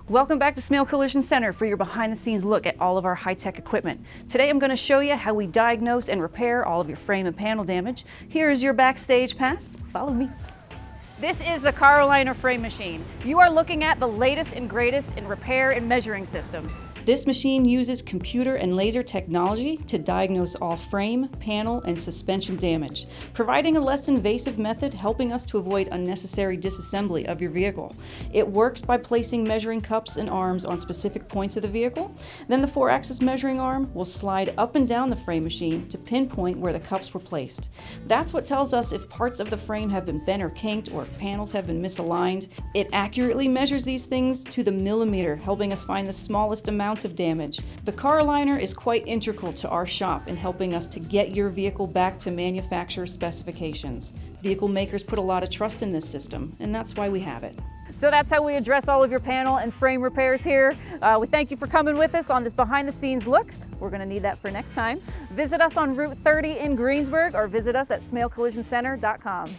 Welcome back to Smail Collision Center for your behind-the-scenes look at all of our high-tech equipment. Today I'm going to show you how we diagnose and repair all of your frame and panel damage. Here is your backstage pass. Follow me. This is the car liner frame machine. You are looking at the latest and greatest in repair and measuring systems. This machine uses computer and laser technology to diagnose all frame, panel, and suspension damage, providing a less invasive method helping us to avoid unnecessary disassembly of your vehicle. It works by placing measuring cups and arms on specific points of the vehicle. Then the 4-axis measuring arm will slide up and down the frame machine to pinpoint where the cups were placed. That's what tells us if parts of the frame have been bent or kinked or if panels have been misaligned. It accurately measures these things to the millimeter, helping us find the smallest amounts of damage. The car liner is quite integral to our shop in helping us to get your vehicle back to manufacturer specifications. Vehicle makers put a lot of trust in this system, and that's why we have it. So that's how we address all of your panel and frame repairs here. We thank you for coming with us on this behind-the-scenes look. We're going to need that for next time. Visit us on Route 30 in Greensburg or visit us at smailcollisioncenter.com.